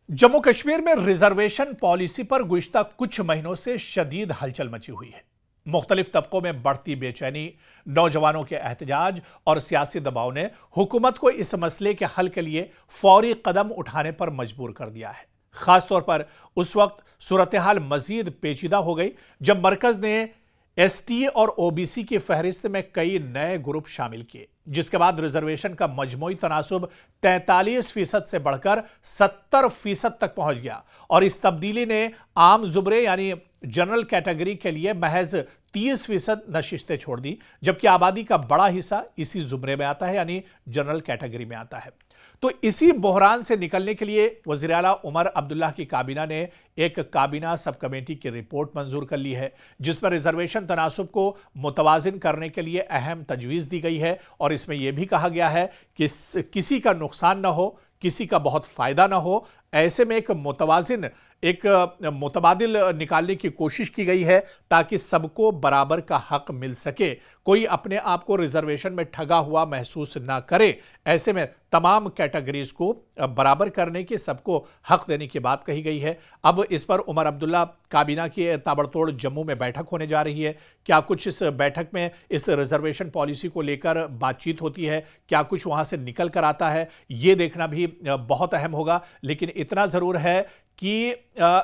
जम्मू कश्मीर में reservation policy पर गुज़िश्ता कुछ महीनों से शदीद हलचल मची हुई है। मुख्तलिफ तबकों में बढ़ती बेचैनी, नौजवानों के एहतजाज और सियासी दबाव ने हुकूमत को इस मसले के हल के लिए फौरी कदम उठाने पर मजबूर कर दिया है। खासतौर पर उस वक्त सूरत हाल मजीद पेचीदा हो गई जब मरकज ने एसटी और ओबीसी की फहरिस्त में कई नए ग्रुप शामिल किए, जिसके बाद रिजर्वेशन का मजमूई तनासुब 43% से बढ़कर 70% तक पहुंच गया और इस तब्दीली ने आम जुमरे यानी जनरल कैटेगरी के लिए महज 30% नशिस्तें छोड़ दी, जबकि आबादी का बड़ा हिस्सा इसी जुमरे में आता है यानी जनरल कैटेगरी में आता है। तो इसी बहरान से निकलने के लिए वज़ीर आला उमर अब्दुल्ला की काबीना ने एक काबीना सब कमेटी की रिपोर्ट मंजूर कर ली है, जिसमें रिजर्वेशन तनासुब को मुतवाजिन करने के लिए अहम तजवीज़ दी गई है और इसमें यह भी कहा गया है कि किसी का नुकसान न हो, किसी का बहुत फायदा ना हो। ऐसे में एक मुतबादिल निकालने की कोशिश की गई है ताकि सबको बराबर का हक मिल सके, कोई अपने आप को रिजर्वेशन में ठगा हुआ महसूस ना करे। ऐसे में तमाम कैटेगरीज को बराबर करने की, सबको हक देने की बात कही गई है। अब इस पर उमर अब्दुल्ला काबीना की ताबड़तोड़ जम्मू में बैठक होने जा रही है। क्या कुछ इस बैठक में इस रिजर्वेशन पॉलिसी को लेकर बातचीत होती है, क्या कुछ वहां से निकल कर आता है, ये देखना भी बहुत अहम होगा। लेकिन इतना जरूर है कि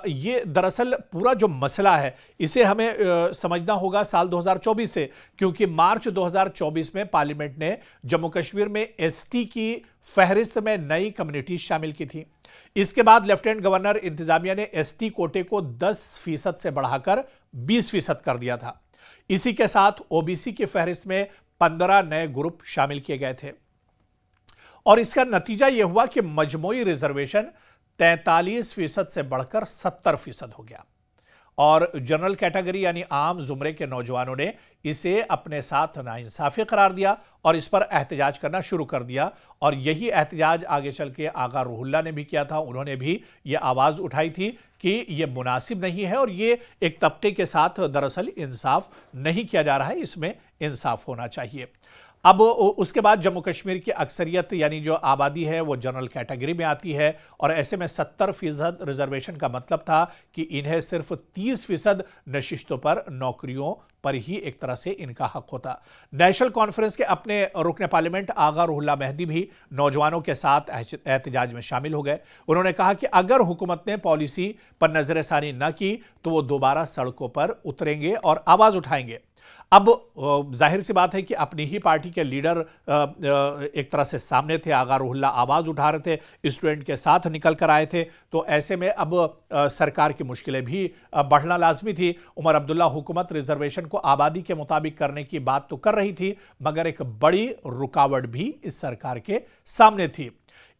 ये दरअसल पूरा जो मसला है इसे हमें समझना होगा साल 2024 से, क्योंकि मार्च 2024 में पार्लियामेंट ने जम्मू कश्मीर में एसटी की फहरिस्त में नई कम्युनिटी शामिल की थी। इसके बाद लेफ्टिनेंट गवर्नर इंतजामिया ने एसटी कोटे को 10% से बढ़ाकर 20% कर दिया था। इसी के साथ ओबीसी की फहरिस्त में 15 नए ग्रुप शामिल किए गए थे और इसका नतीजा यह हुआ कि मजमूई रिजर्वेशन 43% से बढ़कर 70% हो गया और जनरल कैटेगरी यानी आम जुमरे के नौजवानों ने इसे अपने साथ नाइंसाफी करार दिया और इस पर एहतजाज करना शुरू कर दिया। और यही एहतजाज आगे चल के आगा रूहुल्ला ने भी किया था। उन्होंने भी यह आवाज़ उठाई थी कि यह मुनासिब नहीं है और ये एक तबके के साथ दरअसल इंसाफ नहीं किया जा रहा है, इसमें इंसाफ होना चाहिए। अब उसके बाद जम्मू कश्मीर की अक्सरियत यानी जो आबादी है वो जनरल कैटेगरी में आती है और ऐसे में 70% रिजर्वेशन का मतलब था कि इन्हें सिर्फ 30% नशिस्तों पर, नौकरियों पर ही एक तरह से इनका हक होता। नेशनल कॉन्फ्रेंस के अपने रुकन पार्लियामेंट आगा रूहुल्ला मेहदी भी नौजवानों के साथ एहतजाज में शामिल हो गए। उन्होंने कहा कि अगर हुकूमत ने पॉलिसी पर नजरसानी न की तो वो दोबारा सड़कों पर उतरेंगे और आवाज उठाएंगे। अब जाहिर सी बात है कि अपनी ही पार्टी के लीडर एक तरह से सामने थे, आगा रूहुल्ला आवाज़ उठा रहे थे, स्टूडेंट के साथ निकल कर आए थे, तो ऐसे में अब सरकार की मुश्किलें भी बढ़ना लाजमी थी। उमर अब्दुल्ला हुकूमत रिजर्वेशन को आबादी के मुताबिक करने की बात तो कर रही थी, मगर एक बड़ी रुकावट भी इस सरकार के सामने थी।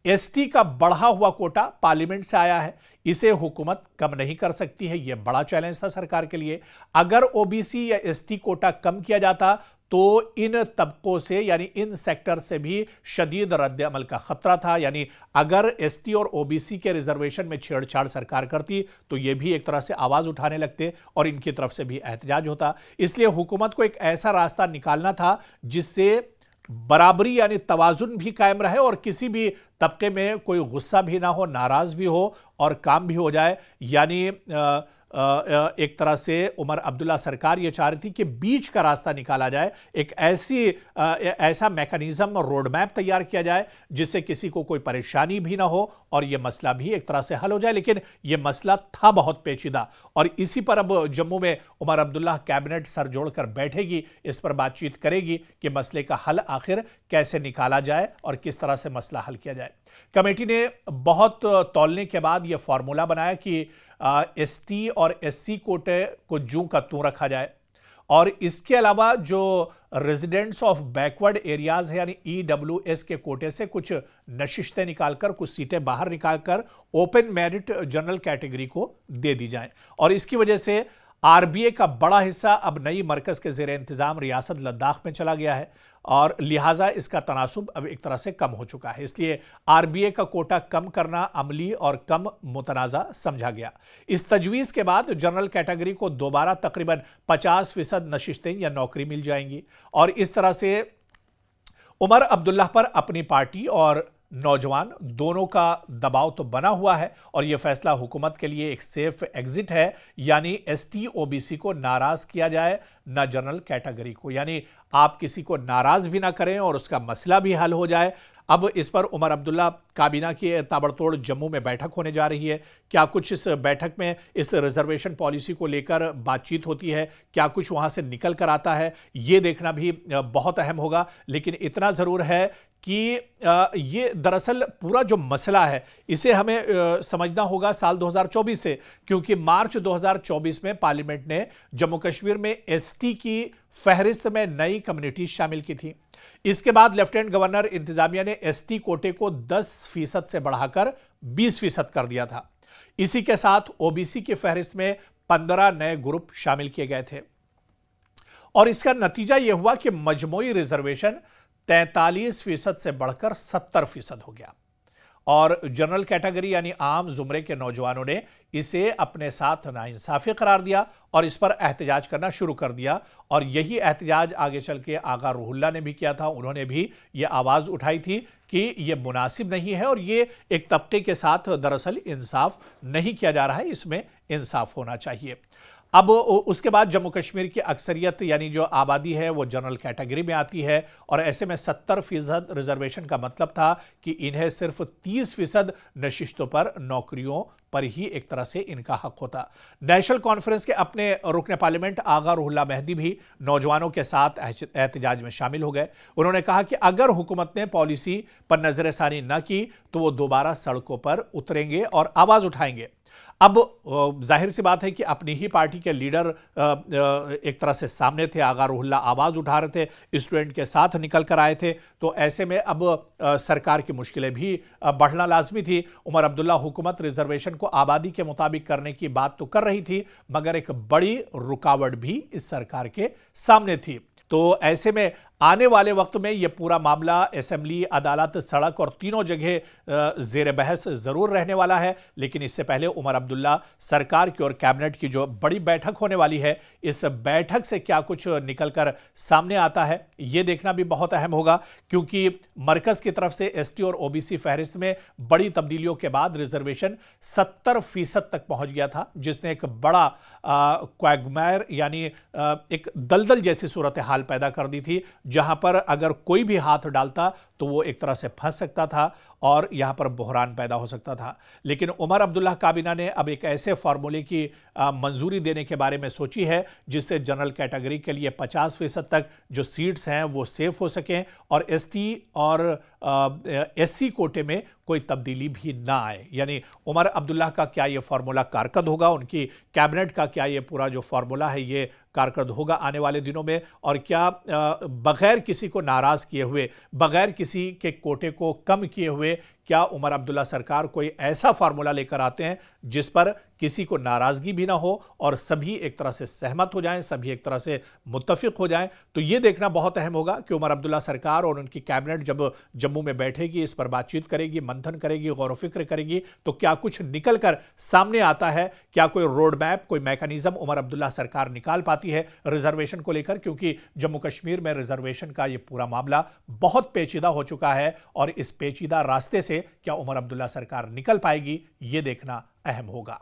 एसटी का बढ़ा हुआ कोटा पार्लियामेंट से आया है, इसे हुकूमत कम नहीं कर सकती है, यह बड़ा चैलेंज था सरकार के लिए। अगर ओबीसी या एसटी कोटा कम किया जाता तो इन तबकों से यानी इन सेक्टर से भी शदीद रद्द-ए-अमल का खतरा था। यानी अगर एसटी और ओबीसी के रिजर्वेशन में छेड़छाड़ सरकार करती तो यह भी एक तरह से आवाज उठाने लगते और इनकी तरफ से भी एहतजाज होता। इसलिए हुकूमत को एक ऐसा रास्ता निकालना था जिससे बराबरी यानी तवाजुन भी कायम रहे और किसी भी तबके में कोई गुस्सा भी ना हो, नाराज भी हो और काम भी हो जाए। यानी एक तरह से उमर अब्दुल्ला सरकार ये चाह रही थी कि बीच का रास्ता निकाला जाए, एक ऐसा मैकेनिज्म रोड मैप तैयार किया जाए जिससे किसी को कोई परेशानी भी ना हो और यह मसला भी एक तरह से हल हो जाए। लेकिन यह मसला था बहुत पेचीदा और इसी पर अब जम्मू में उमर अब्दुल्ला कैबिनेट सर जोड़कर बैठेगी, इस पर बातचीत करेगी कि मसले का हल आखिर कैसे निकाला जाए और किस तरह से मसला हल किया जाए। कमेटी ने बहुत तौलने के बाद यह फॉर्मूला बनाया कि एसटी और एससी कोटे को जूं का त्यों रखा जाए और इसके अलावा जो रेजिडेंट्स ऑफ बैकवर्ड एरियाज है यानी ईडब्ल्यूएस के कोटे से कुछ नशिस्तें निकालकर, कुछ सीटें बाहर निकालकर ओपन मेरिट जनरल कैटेगरी को दे दी जाएं और इसकी वजह से आरबीए का बड़ा हिस्सा अब नई मरकज के जेर इंतजाम रियासत लद्दाख में चला गया है और लिहाजा इसका तनासुब अब एक तरह से कम हो चुका है। इसलिए आरबीए का कोटा कम करना अमली और कम मुतनाज़ा समझा गया। इस तजवीज़ के बाद जनरल कैटेगरी को दोबारा तकरीबन 50% नशिस्तें या नौकरी मिल जाएंगी और इस तरह से उमर अब्दुल्ला पर अपनी पार्टी और नौजवान दोनों का दबाव तो बना हुआ है और यह फैसला हुकूमत के लिए एक सेफ एग्जिट है, यानी एसटी ओबीसी को नाराज किया जाए, ना जनरल कैटेगरी को, यानी आप किसी को नाराज भी ना करें और उसका मसला भी हल हो जाए। अब इस पर उमर अब्दुल्ला काबीना की ताबड़तोड़ जम्मू में बैठक होने जा रही है। क्या कुछ इस बैठक में इस रिजर्वेशन पॉलिसी को लेकर बातचीत होती है, क्या कुछ वहां से निकल कर आता है, ये देखना भी बहुत अहम होगा। लेकिन इतना जरूर है कि ये दरअसल पूरा जो मसला है इसे हमें समझना होगा साल 2024 से, क्योंकि मार्च 2024 में पार्लियामेंट ने जम्मू कश्मीर में एसटी की फहरिस्त में नई कम्युनिटी शामिल की थी। इसके बाद लेफ्टिनेंट गवर्नर इंतजामिया ने एसटी कोटे को 10% से बढ़ाकर 20% कर दिया था। इसी के साथ ओबीसी की फहरिस्त में 15 नए ग्रुप शामिल किए गए थे और इसका नतीजा यह हुआ कि मजमूई रिजर्वेशन 43% से बढ़कर 70% हो गया और जनरल कैटेगरी यानी आम जुमरे के नौजवानों ने इसे अपने साथ नाइंसाफी करार दिया और इस पर एहतजाज करना शुरू कर दिया। और यही एहतजाज आगे चल के आगा रूहुल्ला ने भी किया था। उन्होंने भी यह आवाज उठाई थी कि यह मुनासिब नहीं है और ये एक तबके के साथ दरअसल इंसाफ नहीं किया जा रहा है, इसमें इंसाफ होना चाहिए। अब उसके बाद जम्मू कश्मीर की अक्सरियत यानी जो आबादी है वो जनरल कैटेगरी में आती है और ऐसे में 70% रिजर्वेशन का मतलब था कि इन्हें सिर्फ 30% नशिस्तों पर, नौकरियों पर ही एक तरह से इनका हक होता। नेशनल कॉन्फ्रेंस के अपने रुकने पार्लियामेंट आगा रूहुल्ला मेहदी भी नौजवानों के साथ एहतजाज में शामिल हो गए। उन्होंने कहा कि अगर हुकूमत ने पॉलिसी पर नजरसानी न की तो वो दोबारा सड़कों पर उतरेंगे और आवाज उठाएंगे। अब जाहिर सी बात है कि अपनी ही पार्टी के लीडर एक तरह से सामने थे, आगा रूहुल्ला आवाज उठा रहे थे, स्टूडेंट के साथ निकल कर आए थे, तो ऐसे में अब सरकार की मुश्किलें भी बढ़ना लाजमी थी। उमर अब्दुल्ला हुकूमत रिजर्वेशन को आबादी के मुताबिक करने की बात तो कर रही थी, मगर एक बड़ी रुकावट भी इस सरकार के सामने थी। तो ऐसे में आने वाले वक्त में यह पूरा मामला असेंबली, अदालत, सड़क और तीनों जगह जेर बहस जरूर रहने वाला है। लेकिन इससे पहले उमर अब्दुल्ला सरकार की और कैबिनेट की जो बड़ी बैठक होने वाली है, इस बैठक से क्या कुछ निकलकर सामने आता है यह देखना भी बहुत अहम होगा, क्योंकि मरकज की तरफ से एसटी और ओबीसी फहरिस्त में बड़ी तब्दीलियों के बाद रिजर्वेशन 70% तक पहुंच गया था, जिसने एक बड़ा क्वैगमायर यानी एक दलदल जैसी सूरत हाल पैदा कर दी थी, जहां पर अगर कोई भी हाथ डालता तो वो एक तरह से फंस सकता था और यहां पर बहरान पैदा हो सकता था। लेकिन उमर अब्दुल्ला काबीना ने अब एक ऐसे फार्मूले की मंजूरी देने के बारे में सोची है जिससे जनरल कैटेगरी के लिए 50% तक जो सीट्स हैं वो सेफ हो सकें और एसटी और एससी कोटे में कोई तब्दीली भी ना आए। यानी उमर अब्दुल्ला का क्या ये फार्मूला कारगर होगा, उनकी कैबिनेट का क्या ये पूरा जो फार्मूला है ये कारगर होगा आने वाले दिनों में, और क्या बगैर किसी को नाराज किए हुए, बगैर किसी के कोटे को कम किए हुए, क्या उमर अब्दुल्ला सरकार कोई ऐसा फार्मूला लेकर आते हैं जिस पर किसी को नाराजगी भी ना हो और सभी एक तरह से सहमत हो जाएं, सभी एक तरह से मुत्तफिक हो जाएं। तो यह देखना बहुत अहम होगा कि उमर अब्दुल्ला सरकार और उनकी कैबिनेट जब जम्मू में बैठेगी, इस पर बातचीत करेगी, मंथन करेगी, गौर व फिक्र करेगी, तो क्या कुछ निकल कर सामने आता है, क्या कोई रोड मैप, कोई मैकेनिज्म उमर अब्दुल्ला सरकार निकाल पाती है रिजर्वेशन को लेकर, क्योंकि जम्मू कश्मीर में रिजर्वेशन का यह पूरा मामला बहुत पेचीदा हो चुका है और इस पेचीदा रास्ते से क्या उमर अब्दुल्ला सरकार निकल पाएगी, यह देखना अहम होगा।